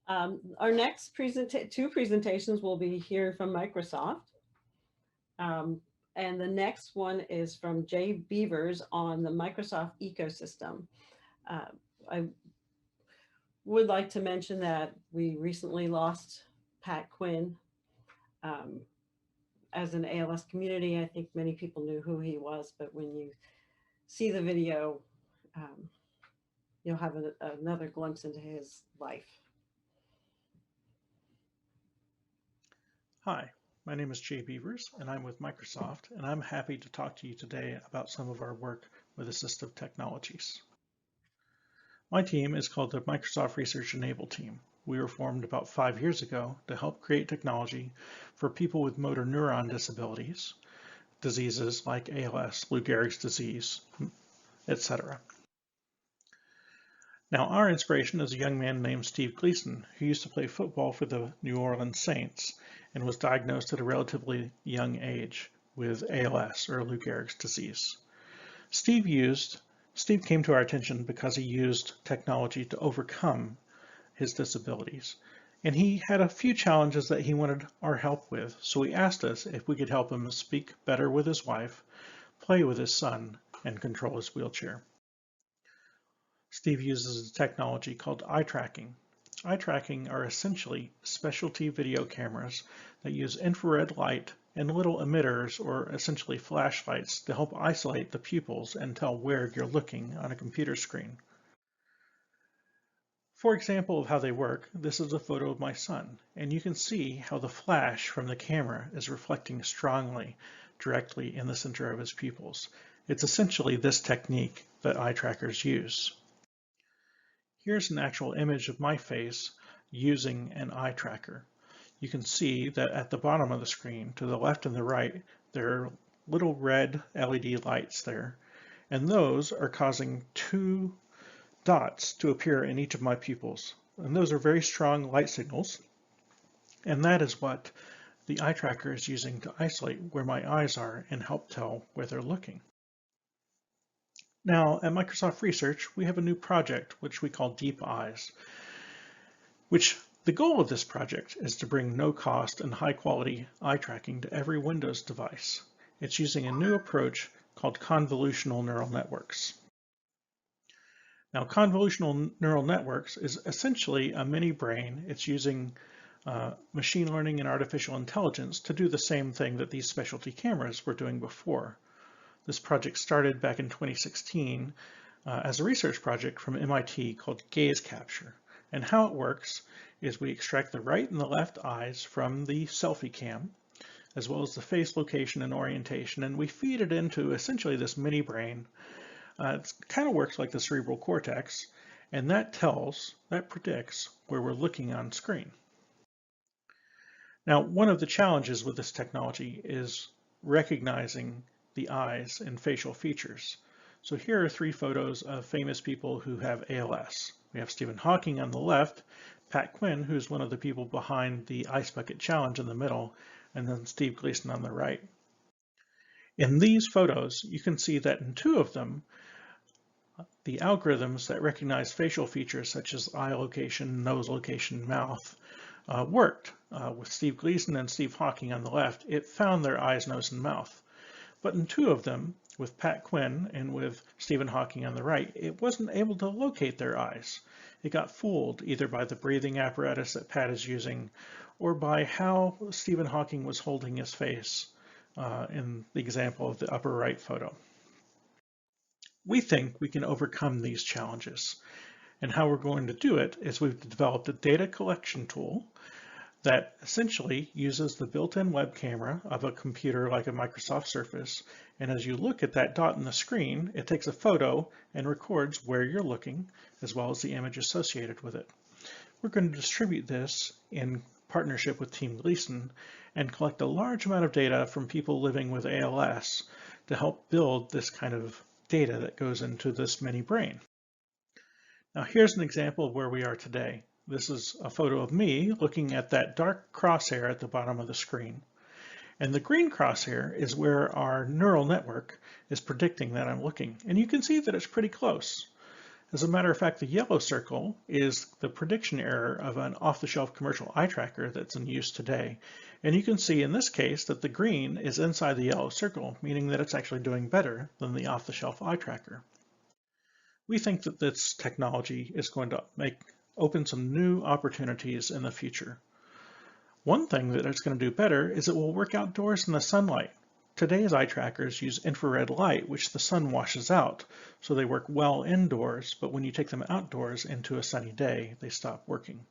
Our next two presentations will be here from Microsoft. Um, and the next one is from Beavers on the Microsoft ecosystem. Uh, I would like to mention that we recently lost Pat Quinn. Um, as an ALS community, I think many people knew who he was, but when you see the video, um, you'll have another glimpse into his life. Hi, my name is Jay Beavers, and I'm with Microsoft, and I'm happy to talk to you today about some of our work with assistive technologies. My team is called the Microsoft Research Enable Team. We were formed about 5 years ago to help create technology for people with motor neuron disabilities, diseases like ALS, Lou Gehrig's disease, etc. Now, our inspiration is a young man named Steve Gleason, who used to play football for the New Orleans Saints and was diagnosed at a relatively young age with ALS, or Lou Gehrig's disease. Steve came to our attention because he used technology to overcome his disabilities. And he had a few challenges that he wanted our help with, so he asked us if we could help him speak better with his wife, play with his son, and control his wheelchair. Steve uses a technology called eye tracking. Eye tracking are essentially specialty video cameras that use infrared light and little emitters, or essentially flashlights, to help isolate the pupils and tell where you're looking on a computer screen. For example of how they work, this is a photo of my son, and you can see how the flash from the camera is reflecting strongly directly in the center of his pupils. It's essentially this technique that eye trackers use. Here's an actual image of my face using an eye tracker. You can see that at the bottom of the screen, to the left and the right, there are little red LED lights there, and those are causing 2 dots to appear in each of my pupils. And those are very strong light signals, and that is what the eye tracker is using to isolate where my eyes are and help tell where they're looking. Now, at Microsoft Research, we have a new project which we call Deep Eyes, which the goal of this project is to bring no-cost and high-quality eye tracking to every Windows device. It's using a new approach called convolutional neural networks. Now, convolutional neural networks is essentially a mini brain. It's using machine learning and artificial intelligence to do the same thing that these specialty cameras were doing before. This project started back in 2016 as a research project from MIT called gaze capture. And how it works is we extract the right and the left eyes from the selfie cam, as well as the face location and orientation, and we feed it into essentially this mini brain. It kind of works like the cerebral cortex, and that predicts where we're looking on screen. Now, one of the challenges with this technology is recognizing the eyes and facial features. So here are 3 photos of famous people who have ALS. We have Stephen Hawking on the left, Pat Quinn, who's one of the people behind the Ice Bucket Challenge in the middle, and then Steve Gleason on the right. In these photos, you can see that in 2 of them, the algorithms that recognize facial features such as eye location, nose location, mouth, worked. With Steve Gleason and Steve Hawking on the left, it found their eyes, nose, and mouth. But in 2 of them, with Pat Quinn and with Stephen Hawking on the right, it wasn't able to locate their eyes. It got fooled either by the breathing apparatus that Pat is using or by how Stephen Hawking was holding his face in the example of the upper right photo. We think we can overcome these challenges, and how we're going to do it is we've developed a data collection tool that essentially uses the built-in web camera of a computer like a Microsoft Surface, and as you look at that dot in the screen, it takes a photo and records where you're looking, as well as the image associated with it. We're going to distribute this in partnership with Team Gleason and collect a large amount of data from people living with ALS to help build this kind of data that goes into this mini brain. Now here's an example of where we are today. This is a photo of me looking at that dark crosshair at the bottom of the screen. And the green crosshair is where our neural network is predicting that I'm looking. And you can see that it's pretty close. As a matter of fact, the yellow circle is the prediction error of an off-the-shelf commercial eye tracker that's in use today. And you can see in this case that the green is inside the yellow circle, meaning that it's actually doing better than the off-the-shelf eye tracker. We think that this technology is going to open some new opportunities in the future. One thing that it's going to do better is it will work outdoors in the sunlight. Today's eye trackers use infrared light, which the sun washes out, so they work well indoors, but when you take them outdoors into a sunny day, they stop working.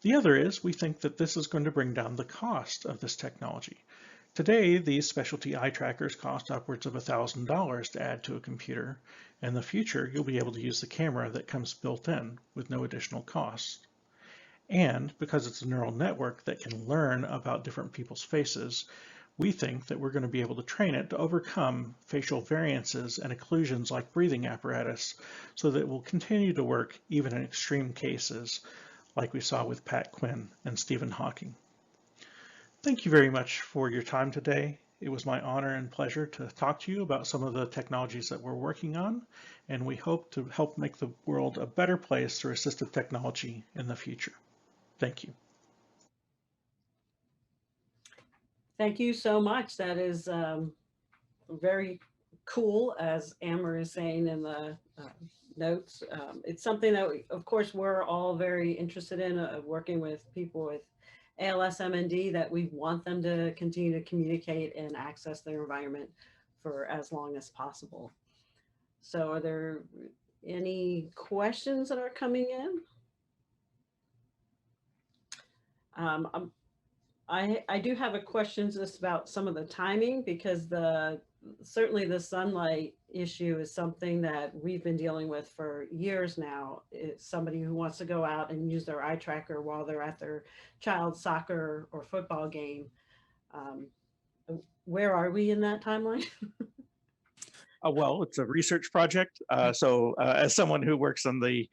The other is we think that this is going to bring down the cost of this technology. Today, these specialty eye trackers cost upwards of $1,000 to add to a computer. In the future, you'll be able to use the camera that comes built in with no additional cost. And because it's a neural network that can learn about different people's faces, we think that we're going to be able to train it to overcome facial variances and occlusions like breathing apparatus so that it will continue to work even in extreme cases like we saw with Pat Quinn and Stephen Hawking. Thank you very much for your time today. It was my honor and pleasure to talk to you about some of the technologies that we're working on, and we hope to help make the world a better place through assistive technology in the future. Thank you. Thank you so much. That is very cool, as Amber is saying in the notes. It's something that, of course, we're all very interested in, working with people with ALS, MND, that we want them to continue to communicate and access their environment for as long as possible. So are there any questions that are coming in? I do have a question just about some of the timing, because certainly the sunlight issue is something that we've been dealing with for years now. It's somebody who wants to go out and use their eye tracker while they're at their child's soccer or football game. Where are we in that timeline? Well, it's a research project. So as someone who works on the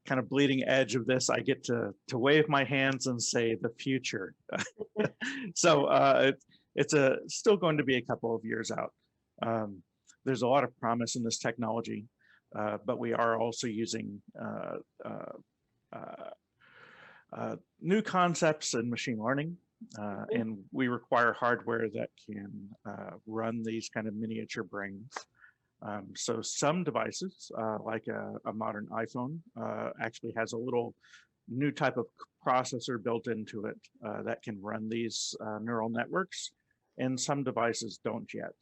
kind of bleeding edge of this, I get to wave my hands and say the future. So it's still going to be a couple of years out. There's a lot of promise in this technology, but we are also using new concepts in machine learning. And we require hardware that can run these kind of miniature brains. So some devices, like a modern iPhone, actually has a little new type of processor built into it that can run these neural networks, and some devices don't yet.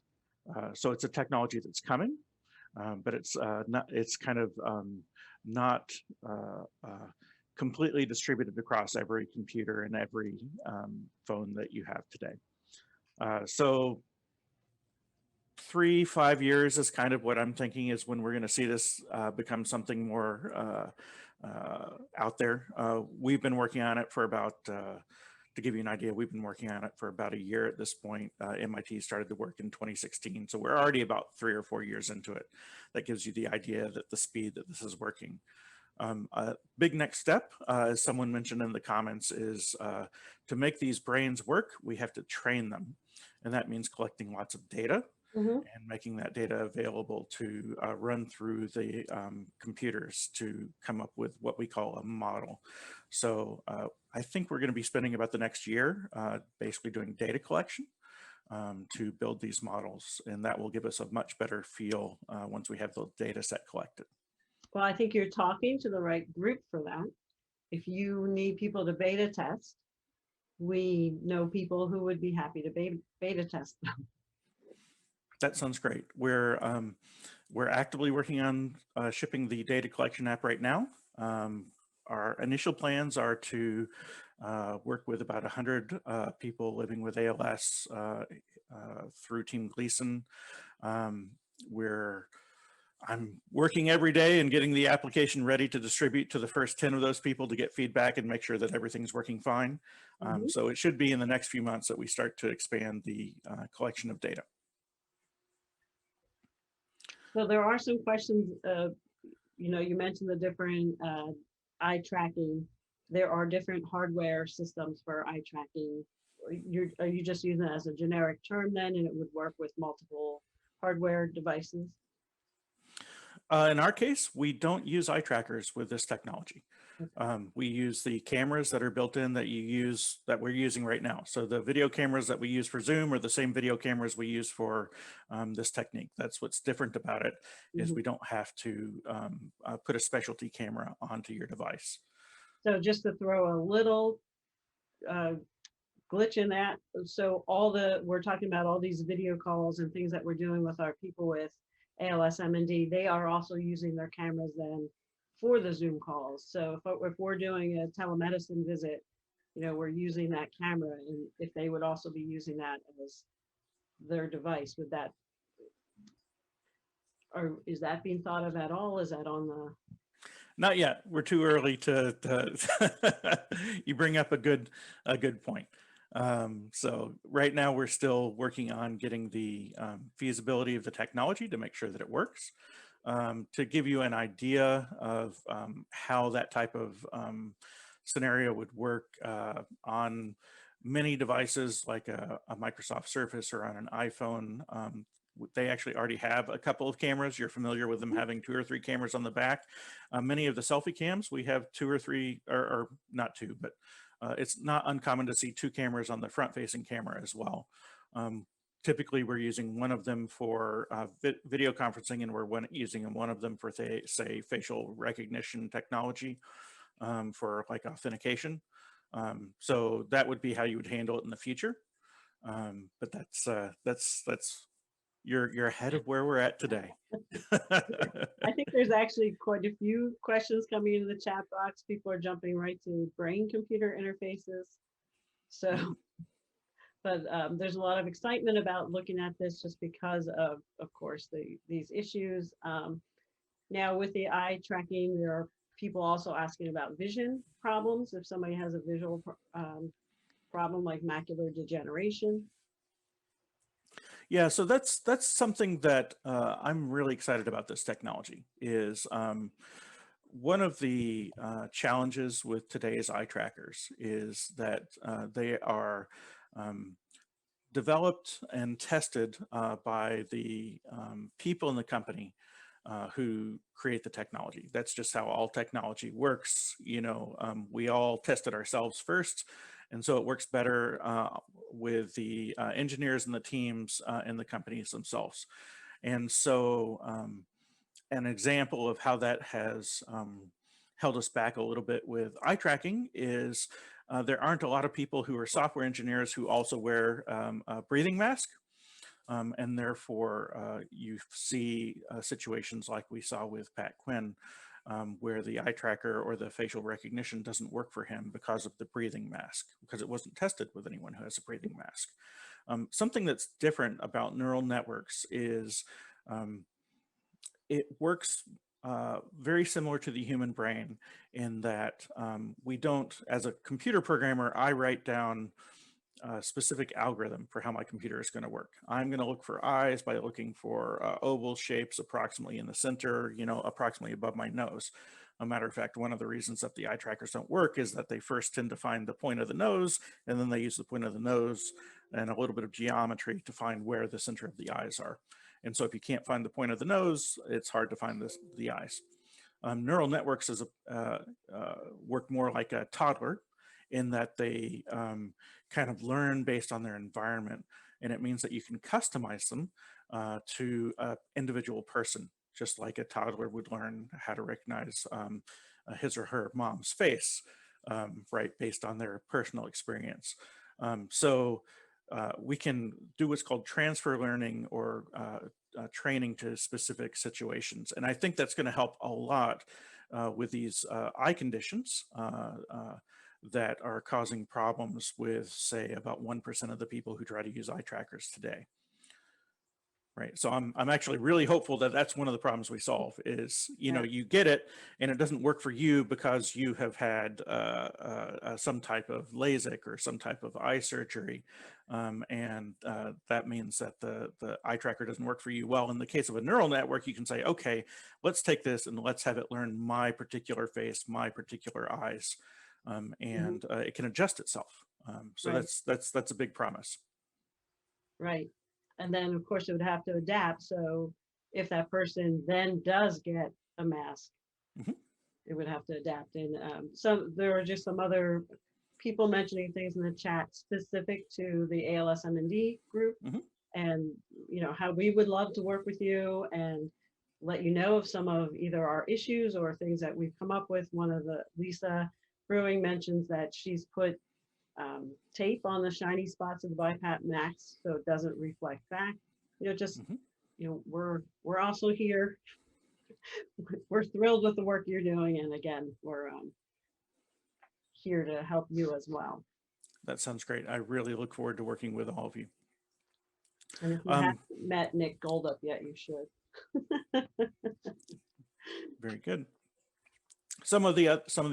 So it's a technology that's coming, but it's kind of not completely distributed across every computer and every phone that you have today. So 3-5 years is kind of what I'm thinking is when we're going to see this become something more out there. We've been working on it for about, to give you an idea, we've been working on it for about a year at this point. MIT started the work in 2016, so we're already about 3 or 4 years into it. That gives you the idea that the speed that this is working. A big next step, as someone mentioned in the comments, is to make these brains work, we have to train them. And that means collecting lots of data and making that data available to run through the computers to come up with what we call a model. So I think we're going to be spending about the next year basically doing data collection to build these models. And that will give us a much better feel once we have the data set collected. Well, I think you're talking to the right group for that. If you need people to beta test, we know people who would be happy to beta test them. That sounds great. We're actively working on shipping the data collection app right now. Our initial plans are to work with about 100 people living with ALS through Team Gleason. I'm working every day and getting the application ready to distribute to the first 10 of those people to get feedback and make sure that everything's working fine. So it should be in the next few months that we start to expand the collection of data. So there are some questions, you mentioned the different eye tracking. There are different hardware systems for eye tracking. Are you just using it as a generic term then, and it would work with multiple hardware devices? In our case, we don't use eye trackers with this technology. We use the cameras that are built in that we're using right now. So the video cameras that we use for Zoom are the same video cameras we use for this technique. That's what's different about it, is we don't have to put a specialty camera onto your device. So just to throw a little glitch in that, so we're talking about all these video calls and things that we're doing with our people with ALS MND, they are also using their cameras then for the Zoom calls. So if we're doing a telemedicine visit, we're using that camera, and if they would also be using that as their device, would that, or is that being thought of at all? Is that on the? Not yet. We're too early to you bring up a good point. So right now we're still working on getting the feasibility of the technology to make sure that it works. To give you an idea of how that type of scenario would work on many devices like a Microsoft Surface or on an iPhone, they actually already have a couple of cameras. You're familiar with them having 2 or 3 cameras on the back. Many of the selfie cams, we have 2 or 3, or not 2, but it's not uncommon to see 2 cameras on the front-facing camera as well. Typically, we're using one of them for video conferencing, and we're using one of them for, say, facial recognition technology for like authentication. So that would be how you would handle it in the future. But that's you're ahead of where we're at today. I think there's actually quite a few questions coming into the chat box. People are jumping right to brain-computer interfaces. So, but there's a lot of excitement about looking at this just because of course, these issues. Now with the eye tracking, there are people also asking about vision problems. If somebody has a visual problem like macular degeneration. Yeah, so that's something that I'm really excited about. This technology is one of the challenges with today's eye trackers is that they are developed and tested by the people in the company who create the technology. That's just how all technology works. We all test it ourselves first. And so it works better with the engineers and the teams in the companies themselves. And so an example of how that has held us back a little bit with eye tracking is there aren't a lot of people who are software engineers who also wear a breathing mask. And therefore, you see situations like we saw with Pat Quinn, where the eye tracker or the facial recognition doesn't work for him because of the breathing mask, because it wasn't tested with anyone who has a breathing mask. Something that's different about neural networks is it works very similar to the human brain in that we don't, as a computer programmer, I write down a specific algorithm for how my computer is going to work. I'm going to look for eyes by looking for oval shapes approximately in the center, approximately above my nose. A matter of fact, one of the reasons that the eye trackers don't work is that they first tend to find the point of the nose, and then they use the point of the nose and a little bit of geometry to find where the center of the eyes are. And so if you can't find the point of the nose, it's hard to find the eyes. Neural networks work more like a toddler in that they kind of learn based on their environment. And it means that you can customize them to an individual person, just like a toddler would learn how to recognize his or her mom's face, right, based on their personal experience. So we can do what's called transfer learning or training to specific situations. And I think that's going to help a lot with these eye conditions that are causing problems with, say, about 1% of the people who try to use eye trackers today. Right. So I'm actually really hopeful that that's one of the problems we solve is, you get it and it doesn't work for you because you have had some type of LASIK or some type of eye surgery. And that means that the eye tracker doesn't work for you. Well, in the case of a neural network, you can say, okay, let's take this and let's have it learn my particular face, my particular eyes. And it can adjust itself. So Right. that's a big promise. Right. And then of course it would have to adapt. So if that person then does get a mask, Mhm. it would have to adapt. And so there were just some other people mentioning things in the chat specific to the ALS M&D group, Mhm. and how we would love to work with you and let you know of some of either our issues or things that we've come up with. One of the Lisa Brewing mentions that she's put tape on the shiny spots of the BiPAP Max so it doesn't reflect back. Just Mhm. we're also here. We're thrilled with the work you're doing, and again, we're here to help you as well. That sounds great. I really look forward to working with all of you. And if you haven't met Nick Goldup yet, you should. Very good. Some of the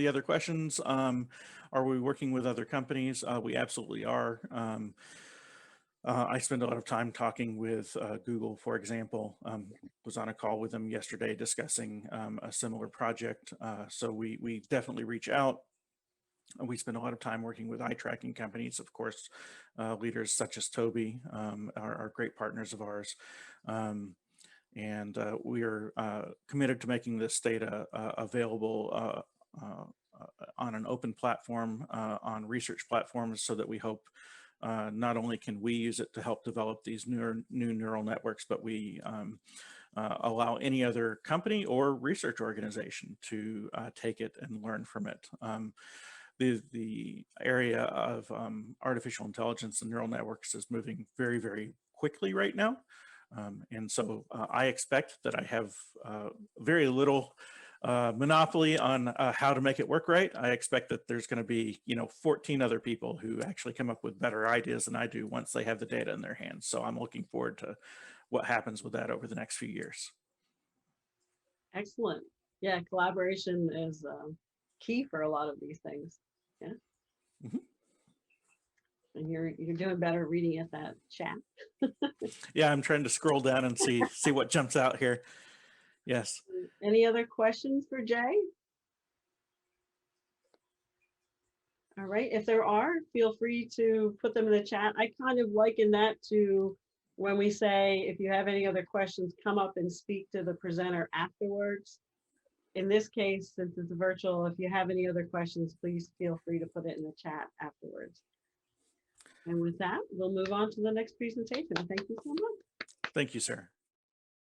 other questions, are we working with other companies? We absolutely are. I spend a lot of time talking with Google, for example. Was on a call with them yesterday discussing a similar project. So we definitely reach out. We spend a lot of time working with eye tracking companies, of course. Leaders such as Toby are great partners of ours. And we are committed to making this data available on an open platform, on research platforms, so that we hope not only can we use it to help develop these new neural networks, but we allow any other company or research organization to take it and learn from it. The area of artificial intelligence and neural networks is moving very, very quickly right now. And so I expect that I have very little monopoly on how to make it work right. I expect that there's going to be, 14 other people who actually come up with better ideas than I do once they have the data in their hands. So I'm looking forward to what happens with that over the next few years. Excellent. Yeah, collaboration is key for a lot of these things. Yeah. Mhm. And you're doing better reading at that chat. Yeah, I'm trying to scroll down and see what jumps out here. Yes. Any other questions for Jay? All right, if there are, feel free to put them in the chat. I kind of liken that to when we say, if you have any other questions, come up and speak to the presenter afterwards. In this case, since it's virtual, if you have any other questions, please feel free to put it in the chat afterwards. And with that, we'll move on to the next presentation. Thank you so much. Thank you, sir.